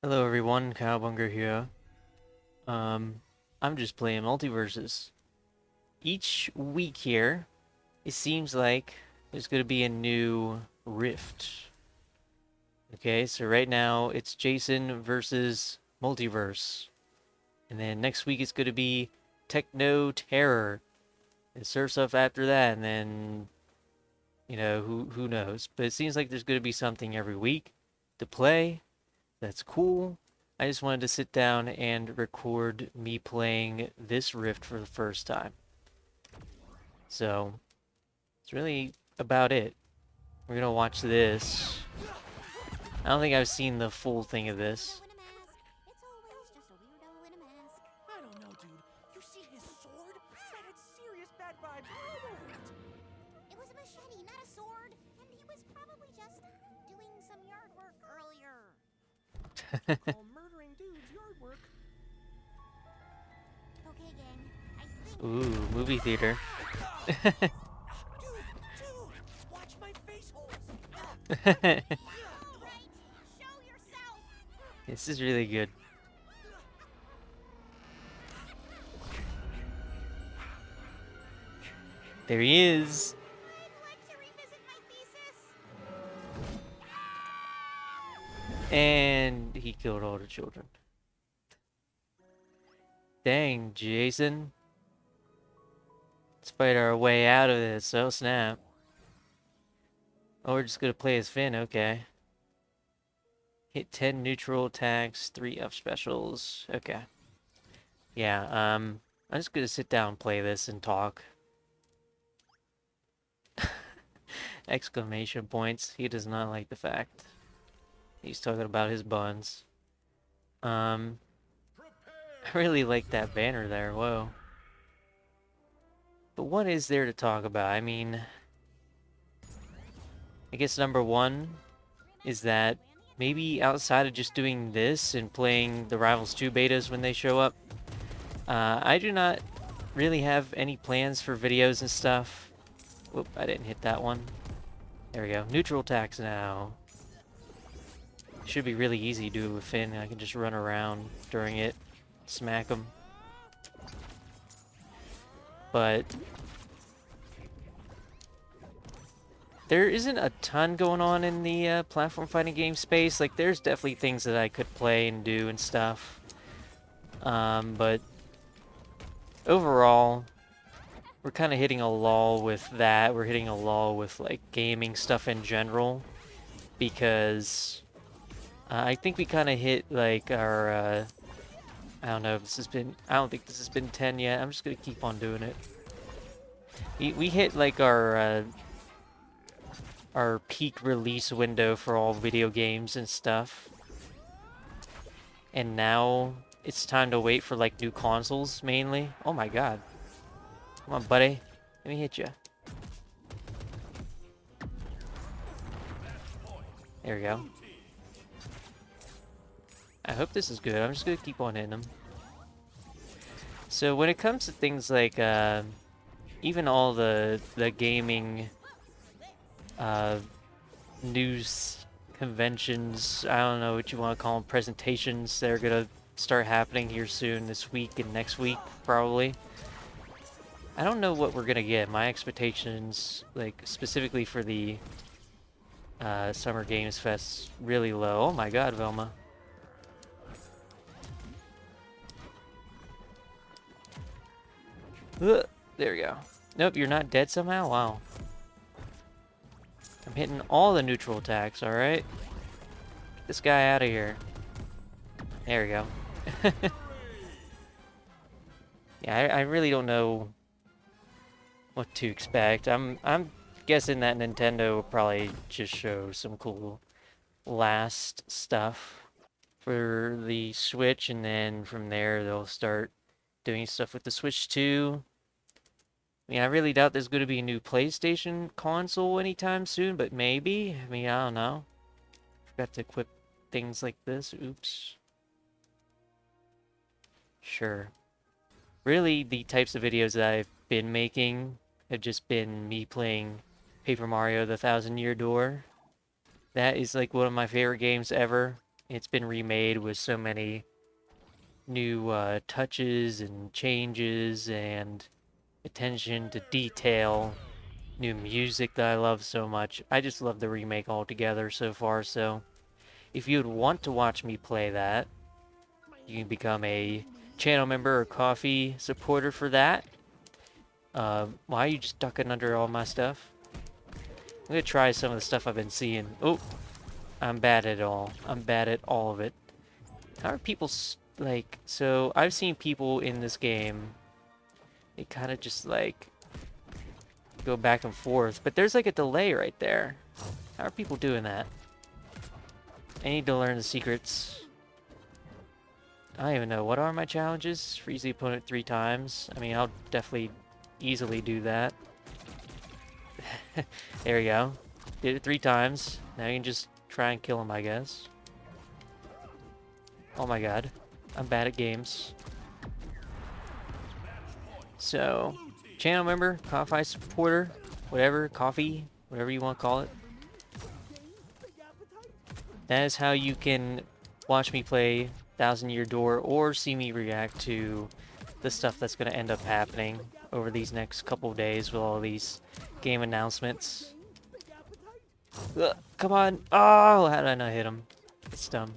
Hello everyone, Cowbunger here. Um, I'm just playing MultiVersus. Each week here, it seems like there's gonna be a new rift. Okay, so right now it's Jason versus Multiverse. And then next week it's gonna be Techno Terror. And surf stuff after that, and then who knows. But it seems like there's gonna be something every week to play. That's cool. I just wanted to sit down and record me playing this Rift for the first time. So, it's really about it. We're gonna watch this. I don't think I've seen the full thing of this. I don't know, dude. You see his sword? That had serious bad vibes all over it. It was a machete, not a sword. And he was probably just doing some yard work earlier. Call murdering dudes yard work. Okay, gang. I think. Ooh, movie theater. Dude, watch my face holes. Alright, show yourself. This is really good. There he is. I'd like to revisit my thesis. And he killed all the children. Dang, Jason. Let's fight our way out of this. Oh, snap. Oh, we're just gonna play as Finn, okay. Hit 10 neutral attacks, 3 up specials. Okay. Yeah, I'm just gonna sit down and play this and talk. Exclamation points. He does not like the fact he's talking about his buns. I really like that banner there. Whoa. But what is there to talk about? I mean, I guess number one is that maybe outside of just doing this and playing the Rivals 2 betas when they show up, I do not really have any plans for videos and stuff. Whoop, I didn't hit that one. There we go. Neutral attacks now. Should be really easy to do with Finn. I can just run around during it, smack him. But there isn't a ton going on in the platform fighting game space. Like, there's definitely things that I could play and do and stuff. But overall, we're kind of hitting a lull with that. We're hitting a lull with, like, gaming stuff in general. Because I think we kind of hit, like, our... I don't know if this has been... I don't think this has been 10 yet. I'm just going to keep on doing it. We hit, like, our peak release window for all video games and stuff. And now it's time to wait for, like, new consoles, mainly. Oh my god. Come on, buddy. Let me hit you. There we go. I hope this is good. I'm just gonna keep on hitting them. So when it comes to things like, even all the gaming, news conventions, I don't know what you want to call them, presentations, they're gonna start happening here soon this week and next week, probably. I don't know what we're gonna get. My expectations, like, specifically for the Summer Games Fest, really low. Oh my god, Velma. Ugh, there we go. Nope, you're not dead somehow? Wow. I'm hitting all the neutral attacks, alright? Get this guy out of here. There we go. Yeah, I really don't know what to expect. I'm guessing that Nintendo will probably just show some cool last stuff for the Switch, and then from there they'll start doing stuff with the Switch 2. I mean, I really doubt there's going to be a new PlayStation console anytime soon, but maybe. I mean, I don't know. Forgot to equip things like this. Oops. Sure. Really, the types of videos that I've been making have just been me playing Paper Mario: The Thousand Year Door. That is like one of my favorite games ever, It's been remade with so many new touches and changes and attention to detail, new music that I love so much. I just love the remake altogether so far, so if you'd want to watch me play that, you can become a channel member or coffee supporter for that. Why are you just ducking under all my stuff? I'm gonna try some of the stuff I've been seeing. Oh, I'm bad at all. I'm bad at all of it. How are people like? So I've seen people in this game. They kind of just like go back and forth, but there's like a delay right there. How are people doing that? I need to learn the secrets. I don't even know. What are my challenges? Freeze the opponent 3 times. I mean, I'll definitely easily do that. There we go. Did it 3 times. Now you can just try and kill him, I guess. Oh my god. I'm bad at games. So, channel member, coffee supporter, whatever, coffee, whatever you want to call it. That is how you can watch me play Thousand Year Door or see me react to the stuff that's going to end up happening over these next couple of days with all these game announcements. Ugh, come on. Oh, how did I not hit him? It's dumb.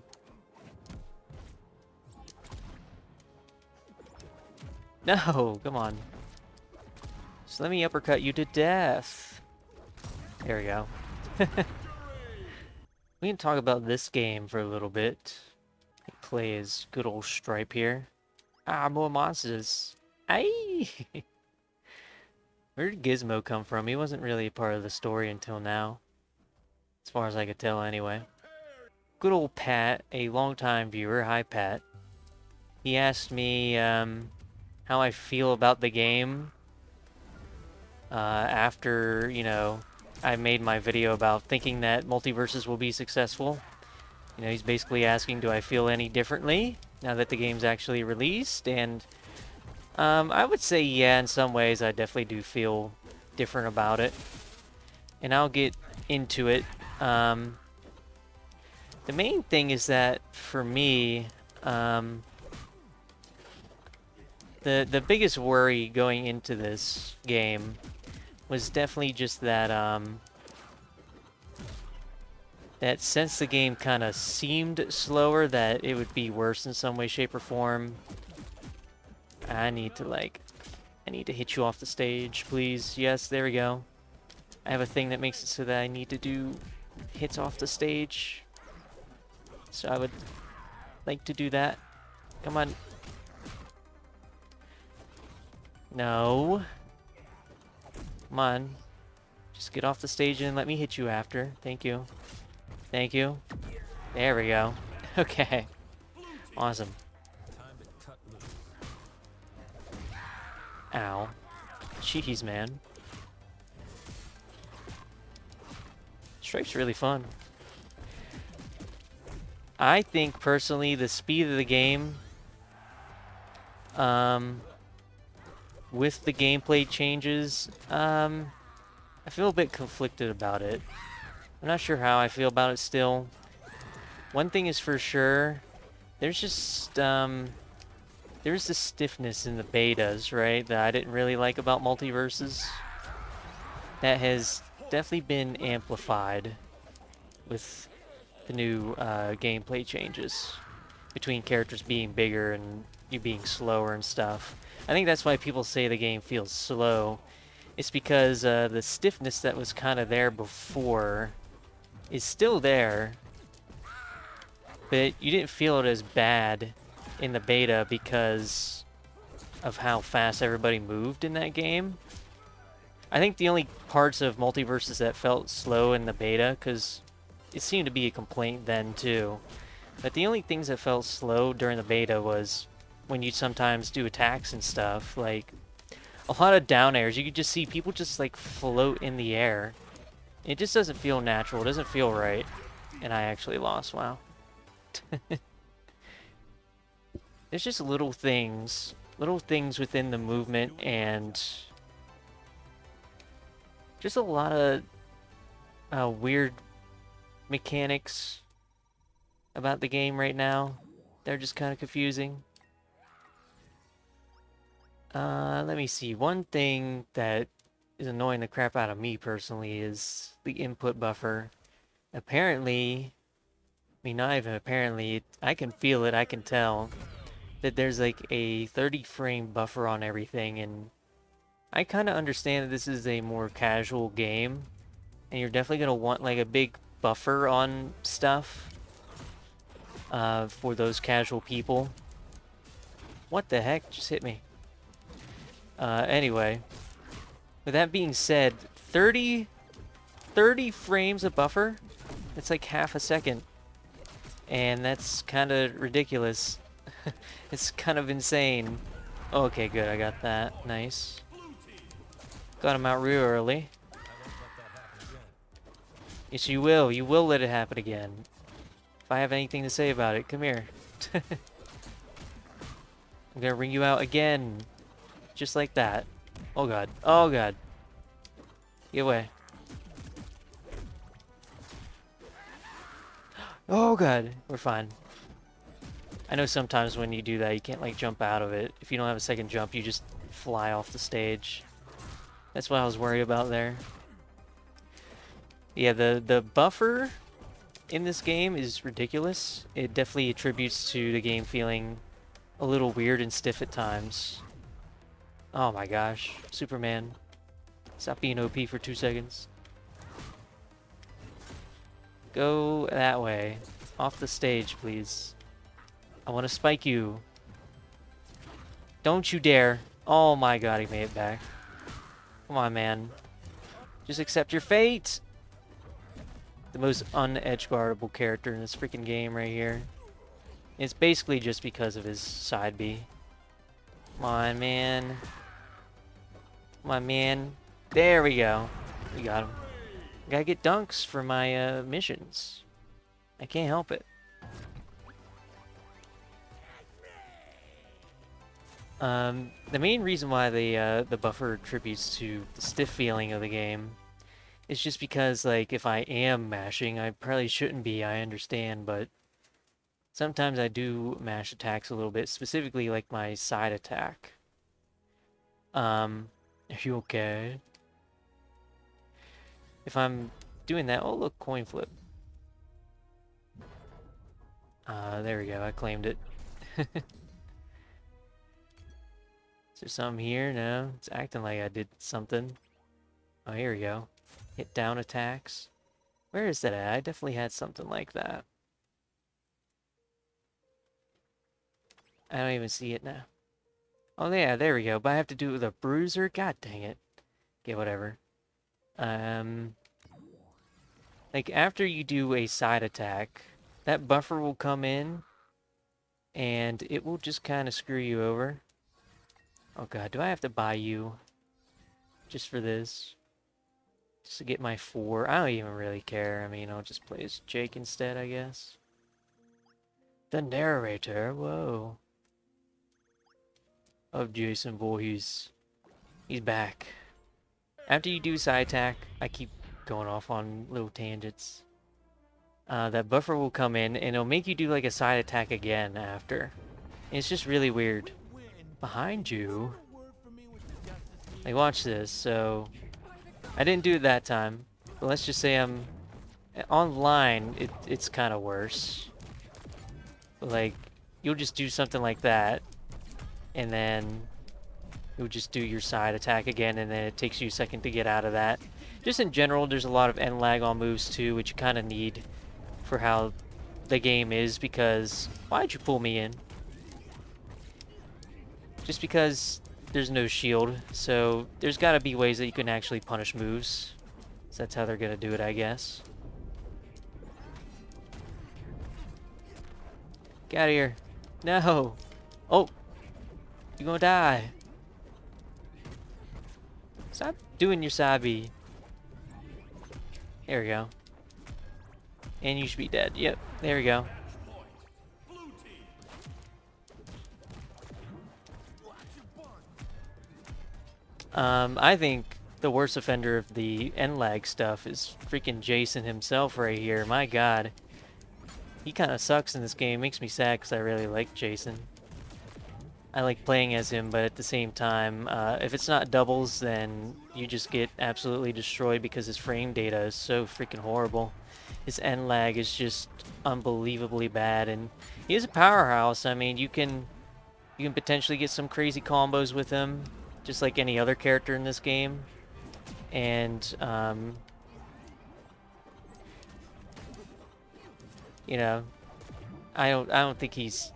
No, come on. Just let me uppercut you to death. There we go. We can talk about this game for a little bit. Play as good old Stripe here. Ah, more monsters. Aye! Where did Gizmo come from? He wasn't really a part of the story until now. As far as I could tell, anyway. Good old Pat, a longtime viewer. Hi, Pat. He asked me how I feel about the game after, you know, I made my video about thinking that MultiVersus will be successful. You know, he's basically asking, do I feel any differently now that the game's actually released? And I would say, yeah, in some ways I definitely do feel different about it. And I'll get into it. The main thing is that, for me, the biggest worry going into this game was definitely just that, that since the game kind of seemed slower, that it would be worse in some way, shape, or form. I need to hit you off the stage, please. Yes, there we go. I have a thing that makes it so that I need to do hits off the stage. So I would like to do that. Come on. No. Come on. Just get off the stage and let me hit you after. Thank you. Thank you. There we go. Okay. Awesome. Ow. Jeez, man. Stripe's really fun. I think, personally, the speed of the game, with the gameplay changes, I feel a bit conflicted about it. I'm not sure how I feel about it still. One thing is for sure, there's just, there's this stiffness in the betas, right, that I didn't really like about MultiVersus. That has definitely been amplified with the new gameplay changes between characters being bigger and you being slower and stuff. I think that's why people say the game feels slow. It's because the stiffness that was kind of there before is still there, but you didn't feel it as bad in the beta because of how fast everybody moved in that game. I think the only parts of MultiVersus that felt slow in the beta, because it seemed to be a complaint then too, but the only things that felt slow during the beta was when you sometimes do attacks and stuff, like a lot of down airs. You could just see people just like float in the air. It just doesn't feel natural. It doesn't feel right. And I actually lost. Wow. There's just little things within the movement and just a lot of weird mechanics about the game right now. They're just kind of confusing. Let me see. One thing that is annoying the crap out of me personally is the input buffer. Apparently, I mean, not even apparently, I can feel it, I can tell that there's like a 30 frame buffer on everything, and I kind of understand that this is a more casual game, and you're definitely going to want like a big buffer on stuff for those casual people. What the heck just hit me? Anyway, with that being said, 30 frames of buffer? It's like half a second. And that's kind of ridiculous. It's kind of insane. Okay, good, I got that. Nice. Got him out real early. Yes, you will. You will let it happen again. If I have anything to say about it, come here. I'm gonna bring you out again. Just like that. Oh god. Oh god. Get away. Oh god. We're fine. I know sometimes when you do that, you can't like jump out of it. If you don't have a second jump, you just fly off the stage. That's what I was worried about there. Yeah, the buffer in this game is ridiculous. It definitely attributes to the game feeling a little weird and stiff at times. Oh my gosh. Superman. Stop being OP for 2 seconds. Go that way. Off the stage, please. I want to spike you. Don't you dare. Oh my god, he made it back. Come on, man. Just accept your fate. The most un-edge guardable character in this freaking game right here. It's basically just because of his side B. Come on, man. Come on, man. There we go. We got him. Gotta get dunks for my missions. I can't help it. The main reason why the buffer attributes to the stiff feeling of the game is just because, like, if I am mashing, I probably shouldn't be, I understand, but sometimes I do mash attacks a little bit, specifically like my side attack. Are you okay? If I'm doing that, oh look, coin flip. There we go, I claimed it. Is there something here? No, it's acting like I did something. Oh, here we go. Hit down attacks. Where is that at? I definitely had something like that. I don't even see it now. Oh yeah, there we go. But I have to do it with a bruiser? God dang it. Okay, whatever. Like after you do a side attack, that buffer will come in and it will just kind of screw you over. Oh god, do I have to buy you just for this? Just to get my 4? I don't even really care. I mean, I'll just play as Jake instead, I guess. The narrator, whoa. Of Jason Voorhees. He's back. After you do side attack, I keep going off on little tangents. That buffer will come in and it'll make you do like a side attack again after. And it's just really weird. Behind you? Like, watch this. So, I didn't do it that time. But let's just say I'm online. It's kind of worse. Like, you'll just do something like that, and then you'll just do your side attack again, and then it takes you a second to get out of that. Just in general, there's a lot of end lag on moves too, which you kind of need for how the game is, because why'd you pull me in? Just because there's no shield, so there's got to be ways that you can actually punish moves. So that's how they're gonna do it, I guess. Get out of here. No. Oh. You're gonna die. Stop doing your Sabi. There we go. And you should be dead. Yep. There we go. I think the worst offender of the end lag stuff is freaking Jason himself right here. My god. He kind of sucks in this game. Makes me sad because I really like Jason. I like playing as him, but at the same time, if it's not doubles, then you just get absolutely destroyed because his frame data is so freaking horrible. His end lag is just unbelievably bad, and he is a powerhouse. I mean, you can potentially get some crazy combos with him, just like any other character in this game. And you know, I don't think he's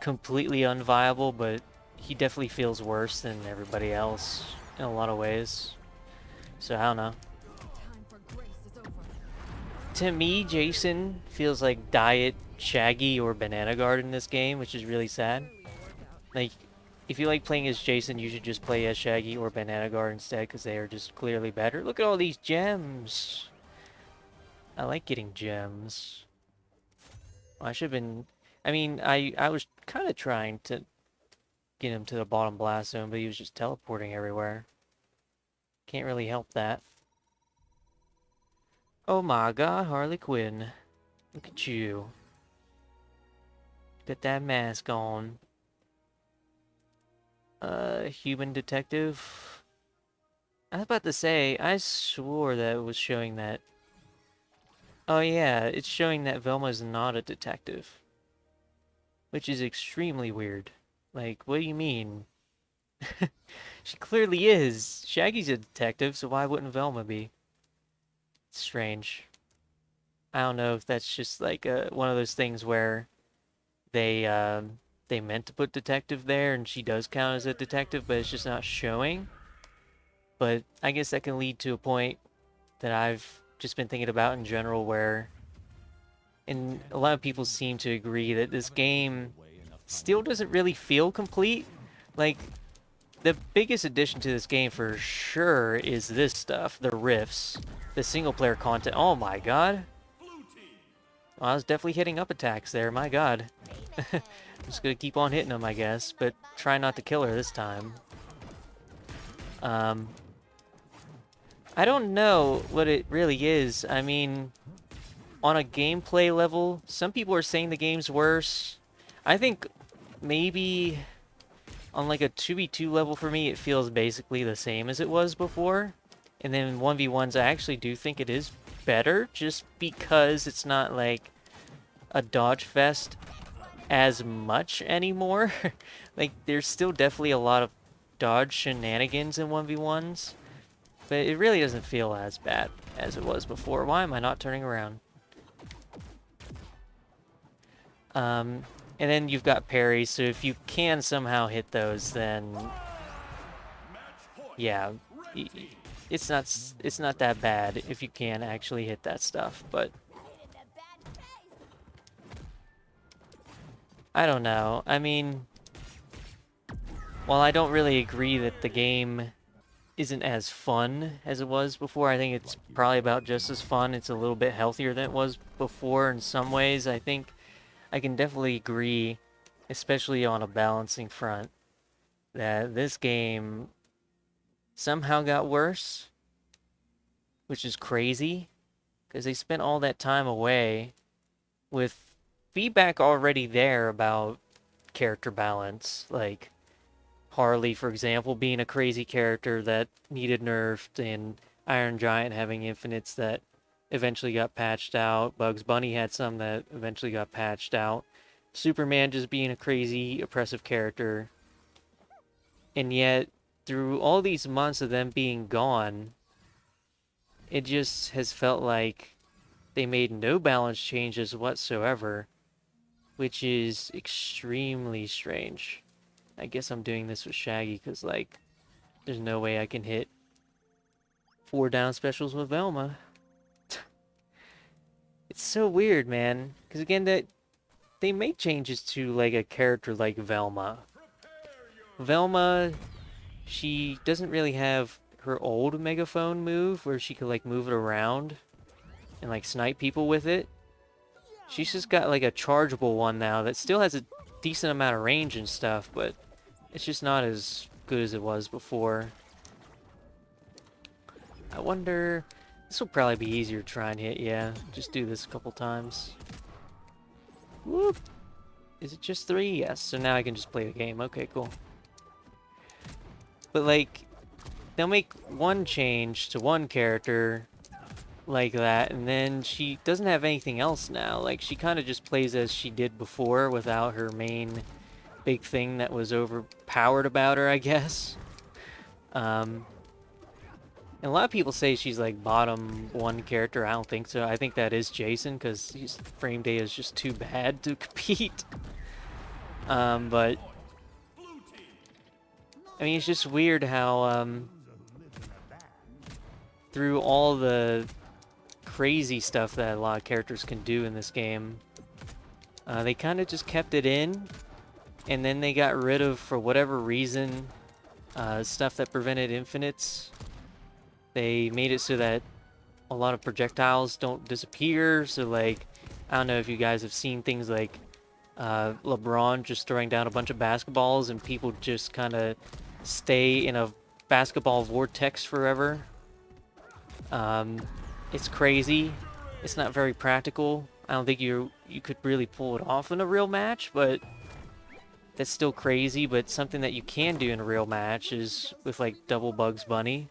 completely unviable, but he definitely feels worse than everybody else in a lot of ways. So I don't know. To me, Jason feels like Diet Shaggy or Banana Guard in this game, which is really sad. Like, if you like playing as Jason, you should just play as Shaggy or Banana Guard instead, because they are just clearly better. Look at all these gems! I like getting gems. I should have been... I mean, I was kind of trying to get him to the bottom blast zone, but he was just teleporting everywhere. Can't really help that. Oh my god, Harley Quinn. Look at you. Got that mask on. Human detective. I was about to say, I swore that it was showing that... Oh yeah, it's showing that Velma's not a detective. Which is extremely weird. Like, what do you mean? She clearly is. Shaggy's a detective, so why wouldn't Velma be? It's strange. I don't know if that's just like one of those things where they meant to put detective there and she does count as a detective, but it's just not showing. But I guess that can lead to a point that I've just been thinking about in general where, and a lot of people seem to agree that this game still doesn't really feel complete. Like, the biggest addition to this game for sure is this stuff, the rifts, the single player content. Oh my god. Well, I was definitely hitting up attacks there, my god. I'm just gonna keep on hitting them, I guess, but try not to kill her this time. I don't know what it really is. I mean, on a gameplay level, some people are saying the game's worse. I think maybe on like a 2v2 level for me, it feels basically the same as it was before. And then 1v1s, I actually do think it is better, just because it's not like a dodge fest as much anymore. Like, there's still definitely a lot of dodge shenanigans in 1v1s, but it really doesn't feel as bad as it was before. Why am I not turning around? And then you've got parries, so if you can somehow hit those, then yeah, it's not that bad if you can actually hit that stuff, but I don't know. I mean, while I don't really agree that the game isn't as fun as it was before, I think it's probably about just as fun. It's a little bit healthier than it was before in some ways. I think I can definitely agree, especially on a balancing front, that this game somehow got worse, which is crazy, because they spent all that time away with feedback already there about character balance, like Harley, for example, being a crazy character that needed nerfed, and Iron Giant having infinites that eventually got patched out. Bugs Bunny had some that eventually got patched out. Superman just being a crazy, oppressive character. And yet, through all these months of them being gone, it just has felt like they made no balance changes whatsoever, which is extremely strange. I guess I'm doing this with Shaggy because, like, there's no way I can hit 4 down specials with Velma. It's so weird, man. Because, again, that they make changes to, like, a character like Velma. Velma, she doesn't really have her old megaphone move where she could, like, move it around and, like, snipe people with it. She's just got, like, a chargeable one now that still has a decent amount of range and stuff, but it's just not as good as it was before. I wonder... This will probably be easier to try and hit, yeah. Just do this a couple times. Whoop. Is it just 3? Yes, so now I can just play the game. Okay, cool. But like, they'll make one change to one character like that, and then she doesn't have anything else now. Like, she kind of just plays as she did before without her main big thing that was overpowered about her, I guess. And a lot of people say she's like bottom 1 character. I don't think so. I think that is Jason, because his frame data is just too bad to compete. But I mean, it's just weird how through all the crazy stuff that a lot of characters can do in this game, they kind of just kept it in, and then they got rid of, for whatever reason, stuff that prevented infinites. They made it so that a lot of projectiles don't disappear, so like, I don't know if you guys have seen things like LeBron just throwing down a bunch of basketballs and people just kind of stay in a basketball vortex forever. It's crazy. It's not very practical. I don't think you could really pull it off in a real match, but that's still crazy. But something that you can do in a real match is with like double Bugs Bunny,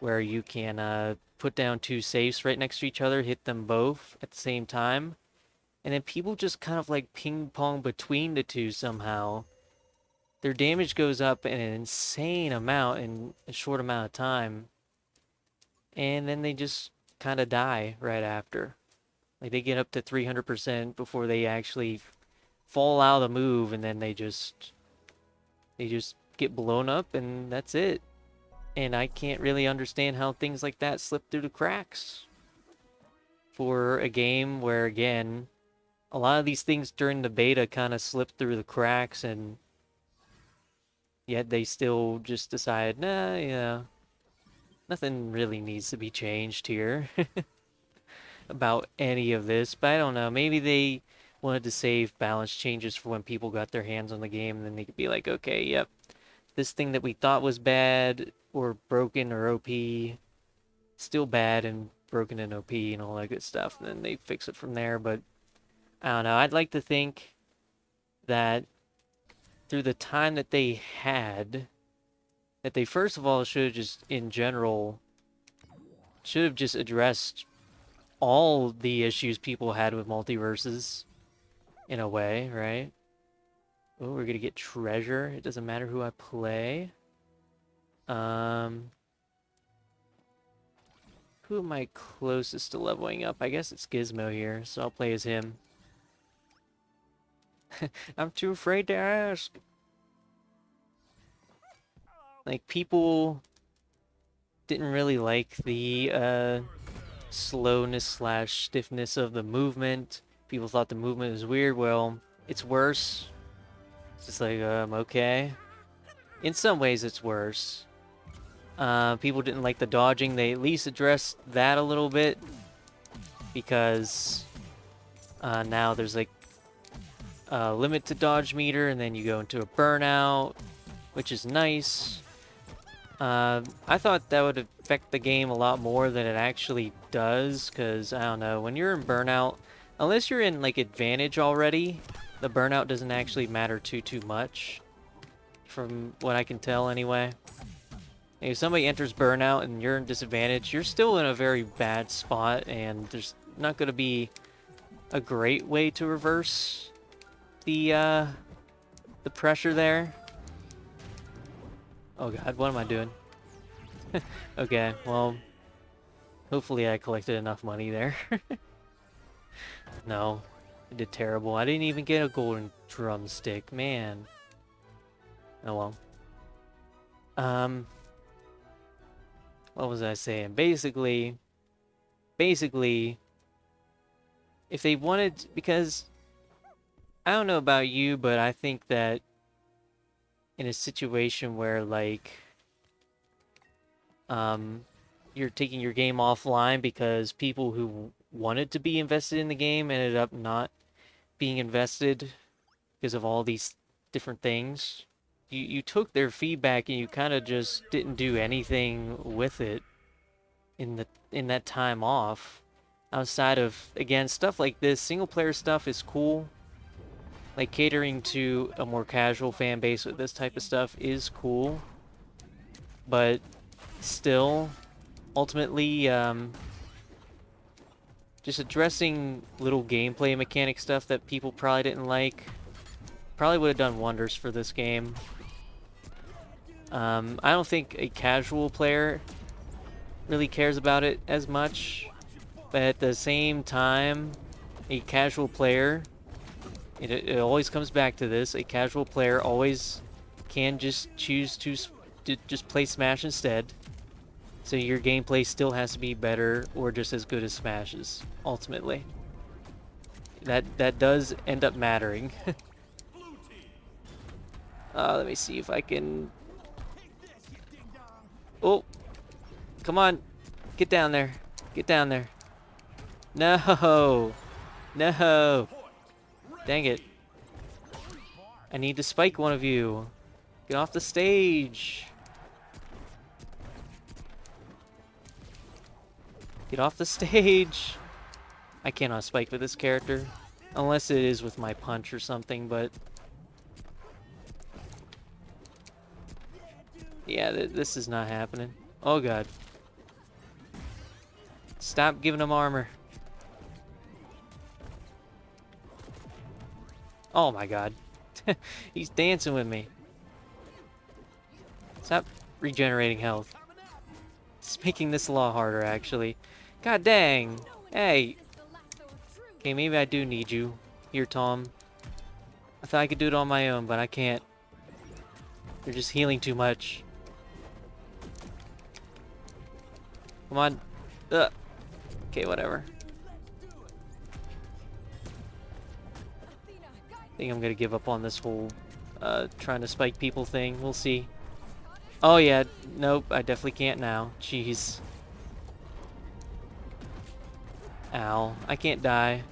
where you can put down 2 safes right next to each other, hit them both at the same time, and then people just kind of like ping pong between the two somehow. Their damage goes up in an insane amount in a short amount of time, and then they just kind of die right after. Like, they get up to 300% before they actually fall out of the move, and then they just get blown up, and that's it. And I can't really understand how things like that slip through the cracks for a game where, again, a lot of these things during the beta kind of slipped through the cracks, and yet they still just decide, nah, yeah, nothing really needs to be changed here about any of this. But I don't know, maybe they wanted to save balance changes for when people got their hands on the game, and then they could be like, okay, yep, this thing that we thought was bad or broken or OP, still bad and broken and OP and all that good stuff, and then they fix it from there. But I don't know, I'd like to think that through the time that they had, that they first of all should have just, in general, should have just addressed all the issues people had with multiverses, in a way, right? Oh, we're gonna get treasure. It doesn't matter who I play. Who am I closest to leveling up? I guess it's Gizmo here, so I'll play as him. I'm too afraid to ask. Like, people didn't really like the slowness slash stiffness of the movement. People thought the movement was weird. Well, it's worse. It's just like, okay. In some ways, it's worse. People didn't like the dodging. They at least addressed that a little bit, because now there's like a limit to dodge meter, and then you go into a burnout, which is nice. I thought that would affect the game a lot more than it actually does, because, I don't know, when you're in burnout, unless you're in, like, advantage already, the burnout doesn't actually matter too much, from what I can tell anyway. If somebody enters burnout and you're in disadvantage, you're still in a very bad spot, and there's not going to be a great way to reverse the pressure there. Oh god, what am I doing? Okay, well, hopefully I collected enough money there. No, I did terrible. I didn't even get a golden drumstick, man. Oh well. What was I saying? Basically, if they wanted, because I don't know about you, but I think that in a situation where, like, you're taking your game offline because people who wanted to be invested in the game ended up not being invested because of all these different things. You took their feedback and you kind of just didn't do anything with it in that time off. outside of, again, stuff like this. Single player stuff is cool. Like catering to a more casual fan base with this type of stuff is cool. But still, ultimately, just addressing little gameplay mechanic stuff that people probably didn't like probably would have done wonders for this game. I don't think a casual player really cares about it as much, but at the same time, a casual player, it always comes back to this, a casual player always can just choose to just play Smash instead. So your gameplay still has to be better or just as good as Smash's, ultimately. That does end up mattering. Let me see if I can... Oh! Come on! Get down there. Get down there. No! No! Dang it. I need to spike one of you. Get off the stage. Get off the stage. I cannot spike with this character. Unless it is with my punch or something, but... yeah, this is not happening. Oh god. Stop giving him armor. Oh my god. He's dancing with me. Stop regenerating health. It's making this a lot harder, actually. God dang. Hey. Okay, maybe I do need you. Here, Tom. I thought I could do it on my own, but I can't. You're just healing too much. Come on. Ugh. Okay, whatever. I think I'm gonna give up on this whole trying to spike people thing. We'll see. Oh yeah, nope, I definitely can't now. Jeez. Ow, I can't die.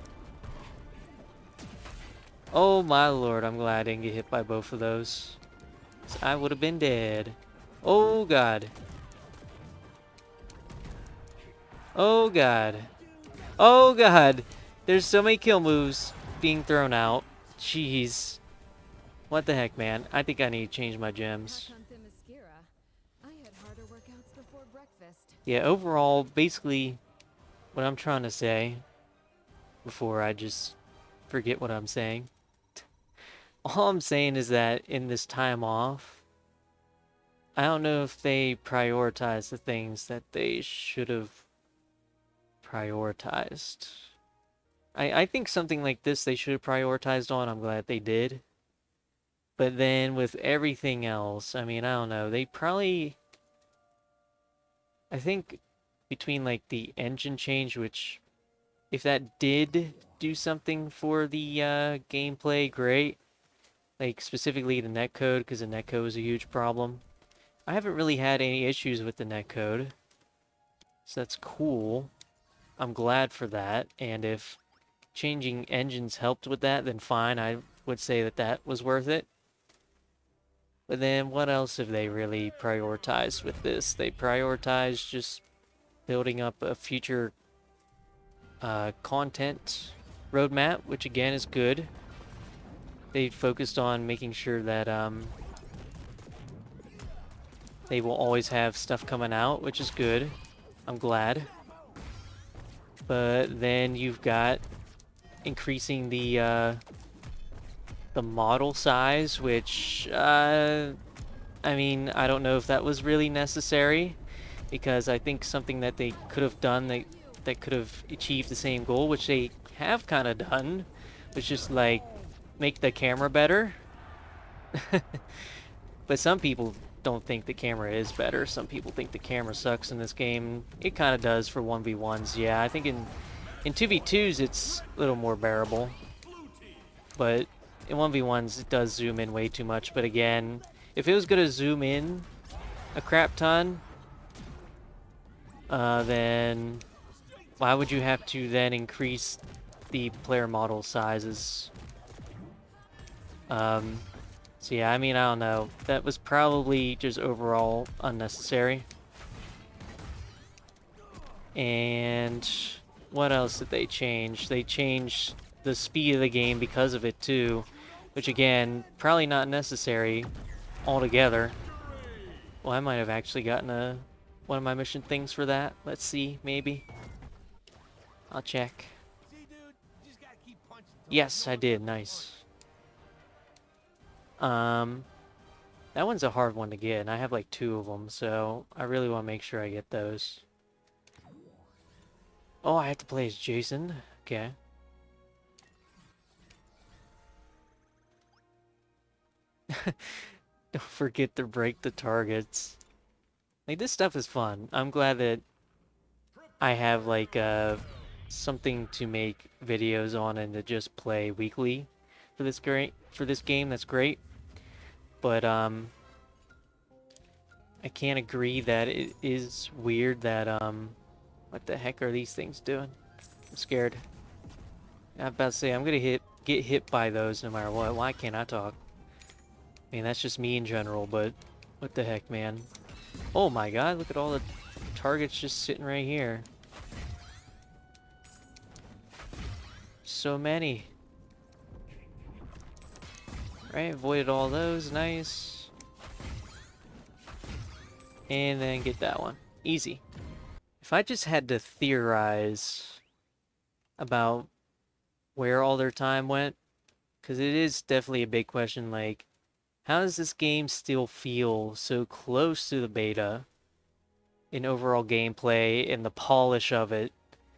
Oh my lord, I'm glad I didn't get hit by both of those. I would have been dead. Oh god. Oh god. Oh god. There's so many kill moves being thrown out. Jeez. What the heck, man? I think I need to change my gems. Yeah, overall, basically, what I'm trying to say, before I just forget what I'm saying, all I'm saying is that in this time off, I don't know if they prioritize the things that they should have prioritized. I think something like this they should have prioritized on. I'm glad they did. But then with everything else, I mean, I don't know. They probably... I think between like the engine change, which if that did do something for the gameplay, great. Like specifically the netcode, because the netcode was a huge problem. I haven't really had any issues with the netcode. So that's cool. I'm glad for that. And if changing engines helped with that, then fine. I would say that that was worth it. But then what else have they really prioritized with this? They prioritized just building up a future content roadmap, which again is good. They focused on making sure that they will always have stuff coming out, which is good. I'm glad. But then you've got increasing the model size, which I mean, I don't know if that was really necessary, because I think something that they could have done that could have achieved the same goal, which they have kind of done, was just like make the camera better. But some people don't think the camera is better. Some people think the camera sucks in this game. It kind of does for 1v1s. Yeah, I think in 2v2s it's a little more bearable. But in 1v1s it does zoom in way too much. But again, if it was going to zoom in a crap ton, then why would you have to then increase the player model sizes? So yeah, I mean, I don't know. That was probably just overall unnecessary. And what else did they change? They changed the speed of the game because of it too, which again, probably not necessary altogether. Well, I might have actually gotten one of my mission things for that. Let's see, maybe. I'll check. See, dude, you just gotta keep punching till Yes, I did. Nice. That one's a hard one to get, and I have like 2 of them, so I really want to make sure I get those. Oh, I have to play as Jason. Okay. Don't forget to break the targets. Like, this stuff is fun. I'm glad that I have like something to make videos on and to just play weekly for this game. That's great. But I can't agree that it is weird that what the heck are these things doing? I'm scared. I'm about to say I'm gonna get hit by those no matter what. Why can't I talk? I mean, that's just me in general, but what the heck, man? Oh my god, look at all the targets just sitting right here. So many. Right, avoided all those, nice. And then get that one. Easy. If I just had to theorize about where all their time went, because it is definitely a big question, like, how does this game still feel so close to the beta in overall gameplay and the polish of it?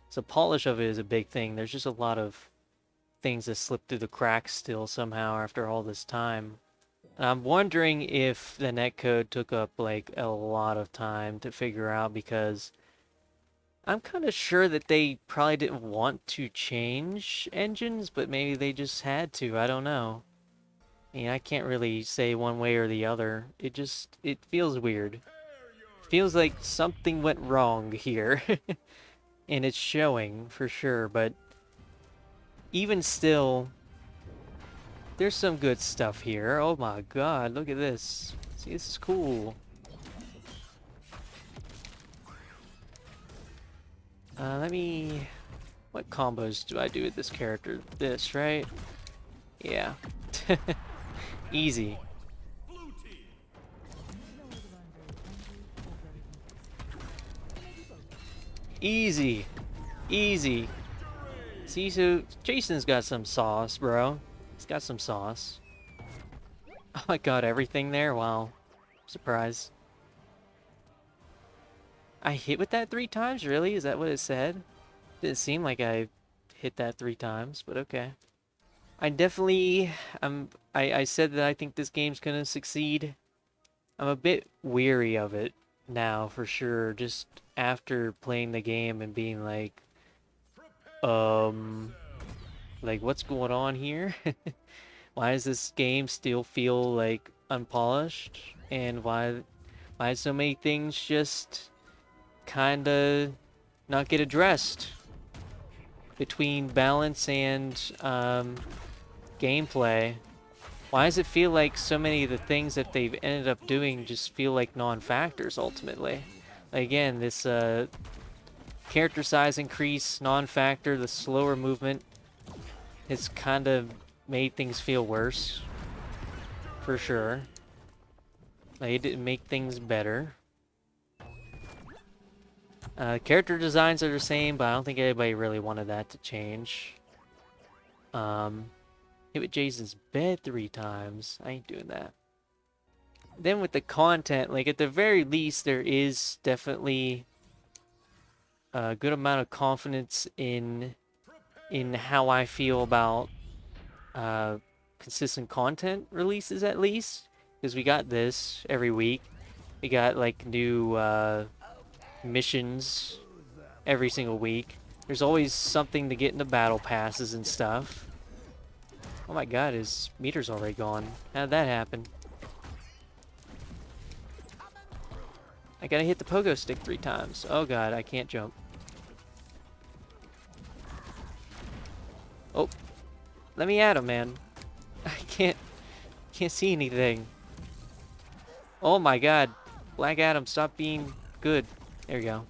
So polish of it is a big thing. There's just a lot of things that slip through the cracks still somehow after all this time. And I'm wondering if the netcode took up like a lot of time to figure out, because I'm kind of sure that they probably didn't want to change engines, but maybe they just had to. I don't know. I mean, I can't really say one way or the other. It feels weird. It feels like something went wrong here. And it's showing for sure, but even still, there's some good stuff here. Oh my god, look at this. See, this is cool. What combos do I do with this character? This, right? Yeah. Easy. Easy. Easy. See, so Jason's got some sauce, bro. He's got some sauce. Oh, I got everything there? Wow. Surprise. I hit with that 3 times? Really? Is that what it said? Didn't seem like I hit that 3 times, but okay. I definitely... I said that I think this game's gonna succeed. I'm a bit weary of it now, for sure. Just after playing the game and being like... Like, what's going on here? Why does this game still feel, like, unpolished? And why so many things just kinda not get addressed between balance and gameplay? Why does it feel like so many of the things that they've ended up doing just feel like non-factors ultimately? Like, again, this character size increase, non-factor, the slower movement, it's kind of made things feel worse, for sure. Like, it didn't make things better. Character designs are the same, but I don't think anybody really wanted that to change. Hit with Jason's bed 3 times. I ain't doing that. Then with the content, like, at the very least, there is definitely a good amount of confidence in how I feel about consistent content releases, at least, because we got this every week. We got like new missions every single week. There's always something to get in the battle passes and stuff. Oh my god, his meter's already gone. How did that happen? I gotta hit the pogo stick 3 times. Oh god, I can't jump. Oh, let me at him, man. I can't see anything. Oh my god, Black Adam, stop being good. There you go.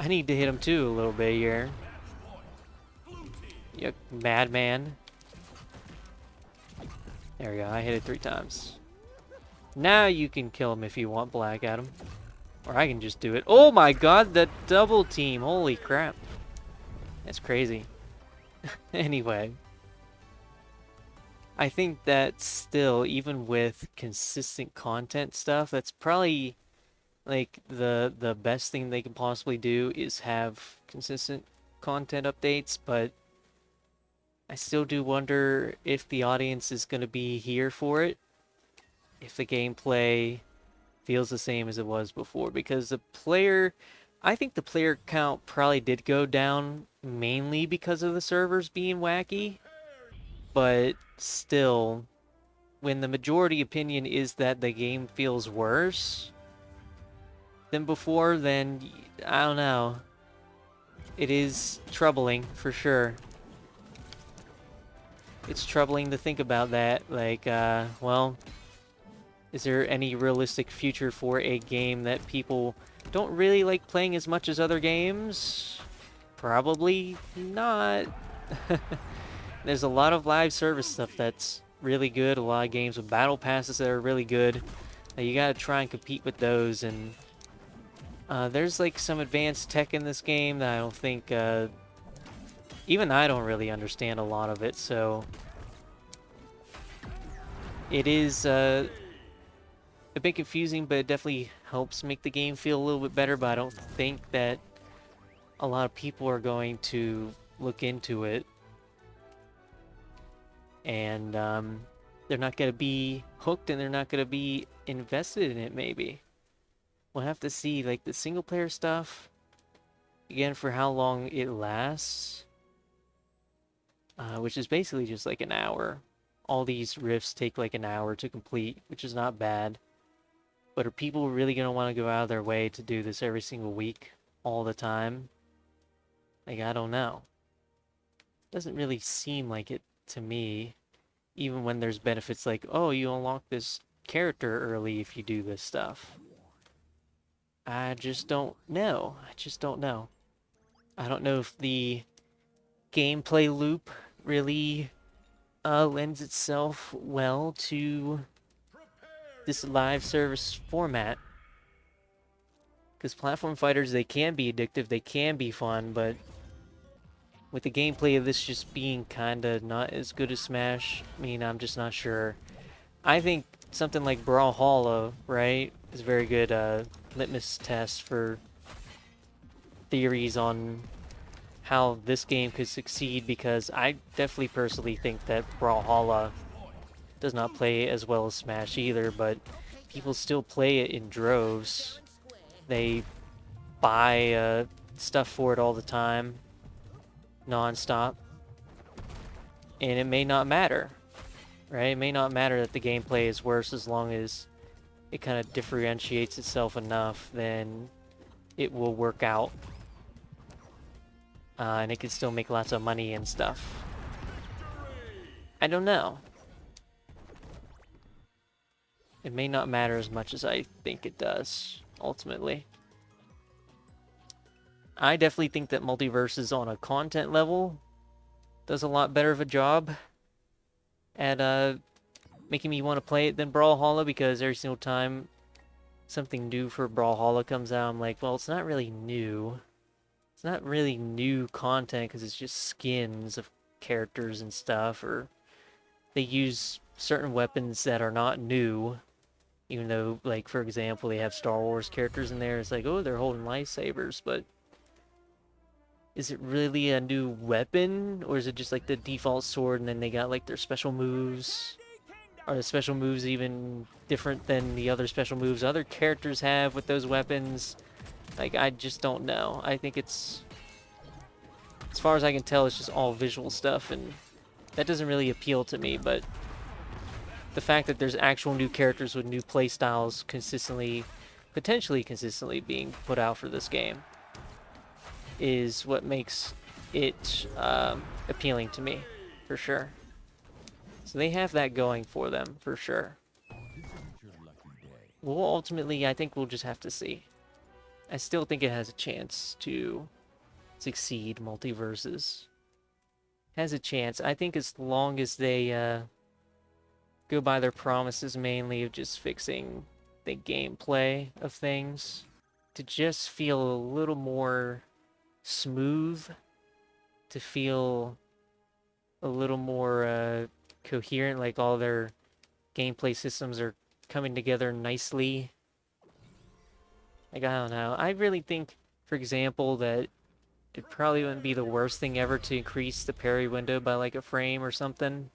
I need to hit him too a little bit here. You madman. There we go. I hit it 3 times. Now you can kill him if you want, Black Adam. Or I can just do it. Oh my god, the double team. Holy crap. That's crazy. Anyway. I think that still, even with consistent content stuff, that's probably like the best thing they can possibly do is have consistent content updates, but I still do wonder if the audience is going to be here for it, if the gameplay feels the same as it was before, because I think the player count probably did go down mainly because of the servers being wacky, but still, when the majority opinion is that the game feels worse than before, then I don't know. It is troubling for sure. It's troubling to think about that. Like, well, is there any realistic future for a game that people don't really like playing as much as other games? Probably not. There's a lot of live service stuff that's really good, a lot of games with battle passes that are really good. You gotta try and compete with those, and there's like some advanced tech in this game that I don't think, even I don't really understand a lot of it, so it is a bit confusing, but it definitely helps make the game feel a little bit better, but I don't think that a lot of people are going to look into it. And they're not going to be hooked, and they're not going to be invested in it, maybe. We'll have to see, like, the single player stuff, again, for how long it lasts, which is basically just like an hour. All these rifts take like an hour to complete, which is not bad. But are people really going to want to go out of their way to do this every single week, all the time? Like, I don't know. Doesn't really seem like it to me, even when there's benefits like, oh, you unlock this character early if you do this stuff. I just don't know. I just don't know. I don't know if the gameplay loop really lends itself well to this live service format. Because platform fighters, they can be addictive, they can be fun, but with the gameplay of this just being kinda not as good as Smash, I mean, I'm just not sure. I think something like Brawlhalla, right, is a very good litmus test for theories on how this game could succeed, because I definitely personally think that Brawlhalla does not play as well as Smash either, but people still play it in droves. They buy stuff for it all the time, non-stop, and it may not matter, right? It may not matter that the gameplay is worse, as long as it kind of differentiates itself enough, then it will work out. And it can still make lots of money and stuff. I don't know. It may not matter as much as I think it does, ultimately. I definitely think that MultiVersus on a content level does a lot better of a job at making me want to play it than Brawlhalla, because every single time something new for Brawlhalla comes out, I'm like, well, it's not really new. It's not really new content, because it's just skins of characters and stuff, or they use certain weapons that are not new, even though, like, for example, they have Star Wars characters in there. It's like, oh, they're holding lightsabers, but is it really a new weapon, or is it just like the default sword and then they got like their special moves? Are the special moves even different than the other special moves other characters have with those weapons? Like, I just don't know. I think it's, as far as I can tell, it's just all visual stuff, and that doesn't really appeal to me. But the fact that there's actual new characters with new playstyles consistently, potentially consistently being put out for this game is what makes it appealing to me, for sure. So they have that going for them, for sure. Well, ultimately, I think we'll just have to see. I still think it has a chance to succeed. Multiverses has a chance. I think as long as they go by their promises, mainly of just fixing the gameplay of things to just feel a little more smooth, to feel a little more coherent, like all their gameplay systems are coming together nicely. Like, I don't know. I really think, for example, that it probably wouldn't be the worst thing ever to increase the parry window by like a frame or something.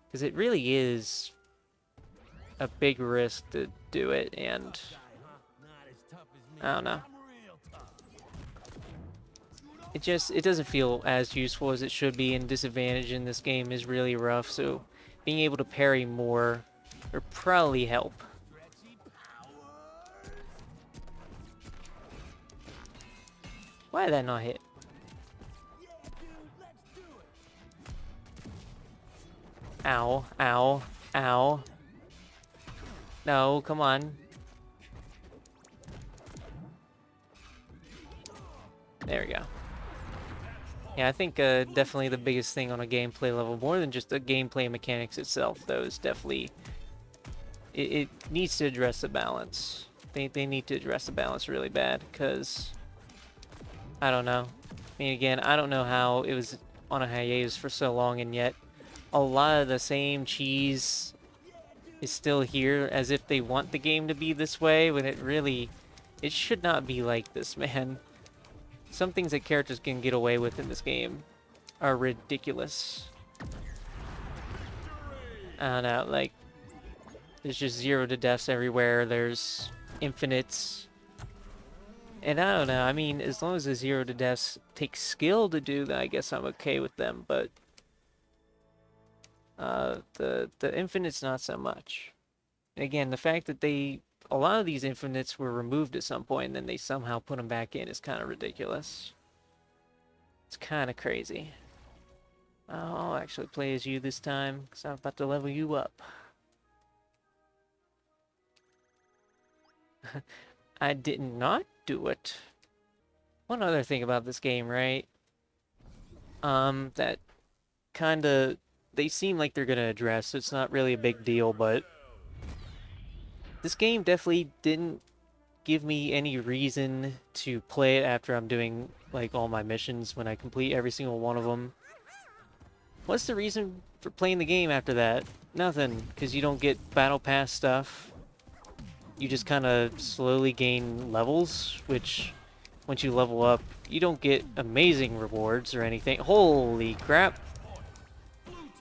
Because it really is a big risk to do it, and I don't know. It doesn't feel as useful as it should be, and disadvantage in this game is really rough, so being able to parry more would probably help. Why did that not hit? Ow, ow, ow. No, come on. There we go. Yeah, I think definitely the biggest thing on a gameplay level, more than just the gameplay mechanics itself, though, is definitely... It needs to address the balance. They need to address the balance really bad, because... I don't know. I mean, again, I don't know how it was on a hiatus for so long, and yet a lot of the same cheese is still here, as if they want the game to be this way, when it really... It should not be like this, man. Some things that characters can get away with in this game are ridiculous. I don't know, like... There's just 0 to deaths everywhere, there's infinites... And I don't know, I mean, as long as the 0 to deaths take skill to do, then I guess I'm okay with them, but... the infinites, not so much. Again, the fact that a lot of these infinites were removed at some point, and then they somehow put them back in is kind of ridiculous. It's kind of crazy. I'll actually play as you this time, because I'm about to level you up. I did not do it. One other thing about this game, right? That kind of... They seem like they're going to address, so it's not really a big deal, but... This game definitely didn't give me any reason to play it after I'm doing, like, all my missions, when I complete every single one of them. What's the reason for playing the game after that? Nothing, because you don't get Battle Pass stuff. You just kind of slowly gain levels, which, once you level up, you don't get amazing rewards or anything. Holy crap!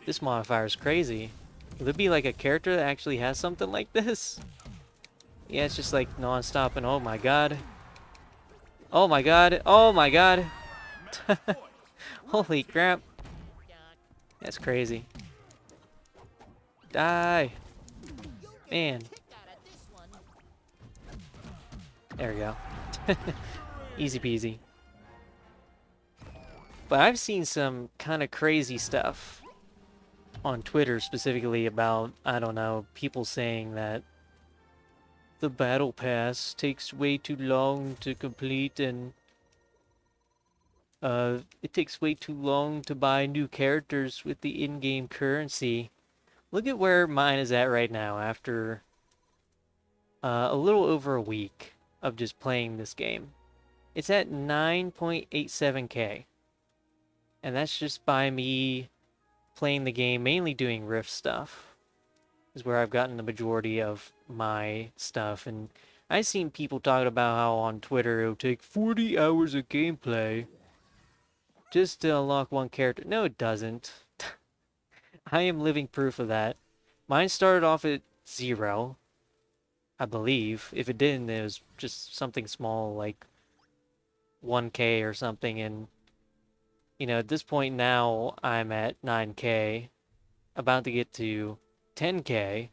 This modifier is crazy. Will there be, like, a character that actually has something like this? Yeah, it's just like non-stop, and oh my god. Oh my god. Oh my god. Holy crap. That's crazy. Die. Man. There we go. Easy peasy. But I've seen some kind of crazy stuff on Twitter specifically about, I don't know, people saying that the battle pass takes way too long to complete, and it takes way too long to buy new characters with the in-game currency. Look at where mine is at right now after a little over a week of just playing this game. It's at 9.87k, and that's just by me playing the game, mainly doing rift stuff, is where I've gotten the majority of my stuff. And I've seen people talking about how on Twitter it'll take 40 hours of gameplay just to unlock one character. No, it doesn't. I am living proof of that. Mine started off at 0, I believe. If it didn't, it was just something small like 1k or something. And, you know, at this point now, I'm at 9k, about to get to 10k,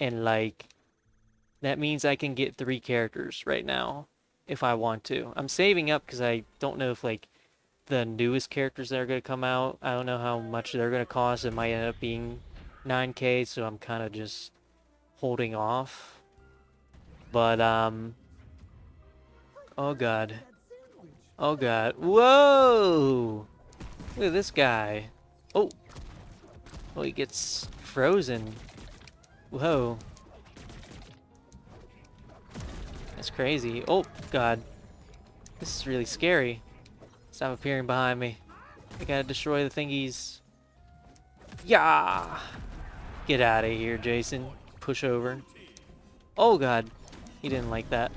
and like that means I can get 3 characters right now if I want to. I'm saving up because I don't know if like the newest characters that are going to come out, I don't know how much they're going to cost. It might end up being 9k, so I'm kind of just holding off. But Oh god. Oh god. Whoa! Look at this guy. Oh! Oh, he gets frozen. Whoa. That's crazy. Oh, god. This is really scary. Stop appearing behind me. I gotta destroy the thingies. Yeah! Get out of here, Jason. Push over. Oh god. He didn't like that.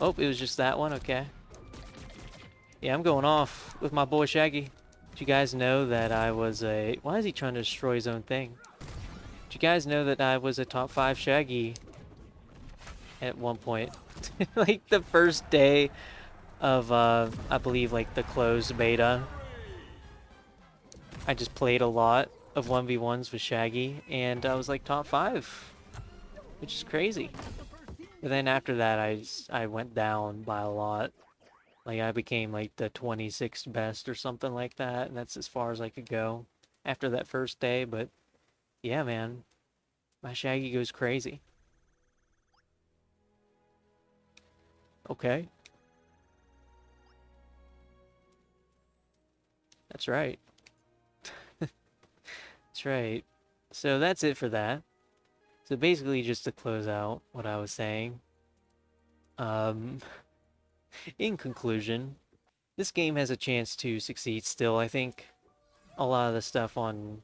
Oh, it was just that one? Okay. Yeah, I'm going off with my boy Shaggy. Did you guys know that I was a... Why is he trying to destroy his own thing? Did you guys know that I was a top 5 Shaggy at one point? Like the first day of, I believe, like the closed beta. I just played a lot of 1v1s with Shaggy, and I was like top 5, which is crazy. But then after that, I went down by a lot. Like I became like the 26th best or something like that, and that's as far as I could go after that first day. But yeah, man, my Shaggy goes crazy. Okay, that's right. That's right. So that's it for that. So basically, just to close out what I was saying, um, in conclusion, this game has a chance to succeed still. I think a lot of the stuff on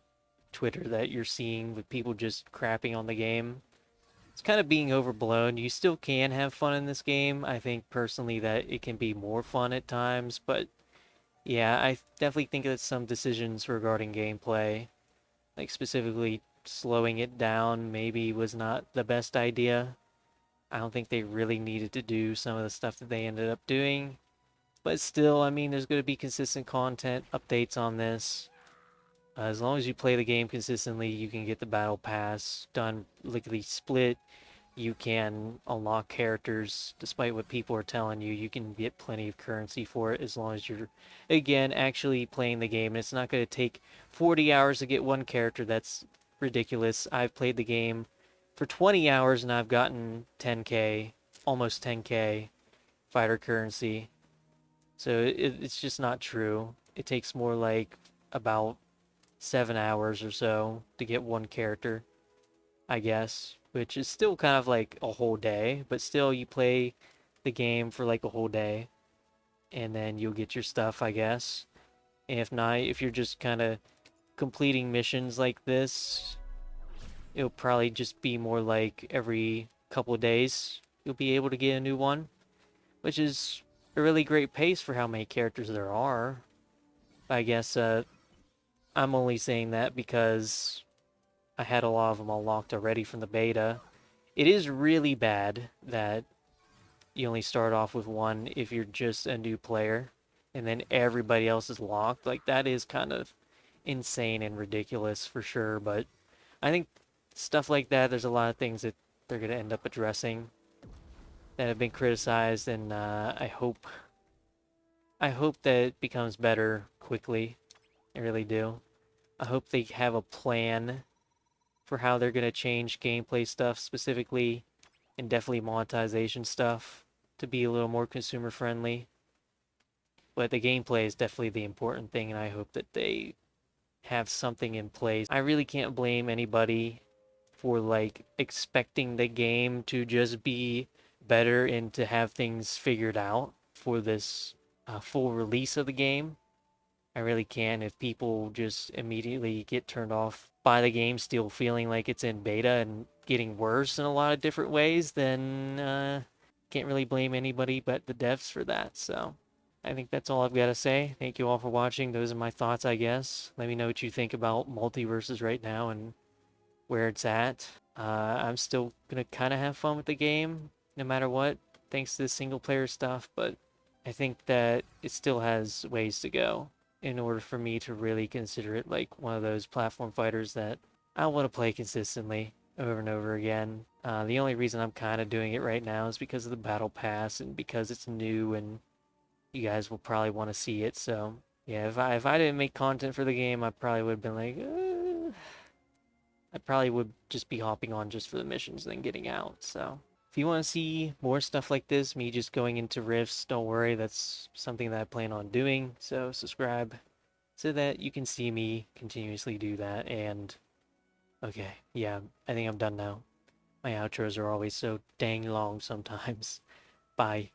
Twitter that you're seeing with people just crapping on the game, it's kind of being overblown. You still can have fun in this game. I think personally that it can be more fun at times, but yeah, I definitely think that some decisions regarding gameplay, like specifically slowing it down, maybe was not the best idea. I don't think they really needed to do some of the stuff that they ended up doing. But still, I mean, there's going to be consistent content updates on this. As long as you play the game consistently, you can get the battle pass done lickety split. You can unlock characters despite what people are telling you. You can get plenty of currency for it as long as you're, again, actually playing the game. And it's not going to take 40 hours to get one character. That's ridiculous. I've played the game for 20 hours and I've gotten 10k, almost 10k fighter currency. So it's just not true. It takes more like about 7 hours or so to get one character, I guess, which is still kind of like a whole day, but still you play the game for like a whole day and then you'll get your stuff, I guess. And if not, if you're just kind of completing missions like this, it'll probably just be more like every couple of days you'll be able to get a new one, which is a really great pace for how many characters there are. I guess I'm only saying that because I had a lot of them unlocked already from the beta. It is really bad that you only start off with one if you're just a new player, and then everybody else is locked. Like, that is kind of insane and ridiculous for sure, but I think stuff like that, there's a lot of things that they're going to end up addressing that have been criticized, and I hope that it becomes better quickly. I really do. I hope they have a plan for how they're going to change gameplay stuff specifically, and definitely monetization stuff to be a little more consumer friendly. But the gameplay is definitely the important thing, and I hope that they have something in place. I really can't blame anybody for like expecting the game to just be better and to have things figured out for this full release of the game. I really can. If people just immediately get turned off by the game, still feeling like it's in beta and getting worse in a lot of different ways, then can't really blame anybody but the devs for that. So I think that's all I've got to say. Thank you all for watching. Those are my thoughts, I guess. Let me know what you think about MultiVersus right now and where it's at. I'm still gonna kind of have fun with the game, no matter what, thanks to the single player stuff, but I think that it still has ways to go in order for me to really consider it like one of those platform fighters that I want to play consistently over and over again. The only reason I'm kind of doing it right now is because of the battle pass and because it's new and you guys will probably want to see it. So yeah, if I didn't make content for the game, I probably would have been like, I probably would just be hopping on just for the missions and then getting out. So If you want to see more stuff like this, me just going into rifts, don't worry, that's something that I plan on doing. So subscribe so that you can see me continuously do that. And okay, yeah, I think I'm done now. My outros are always so dang long sometimes. Bye.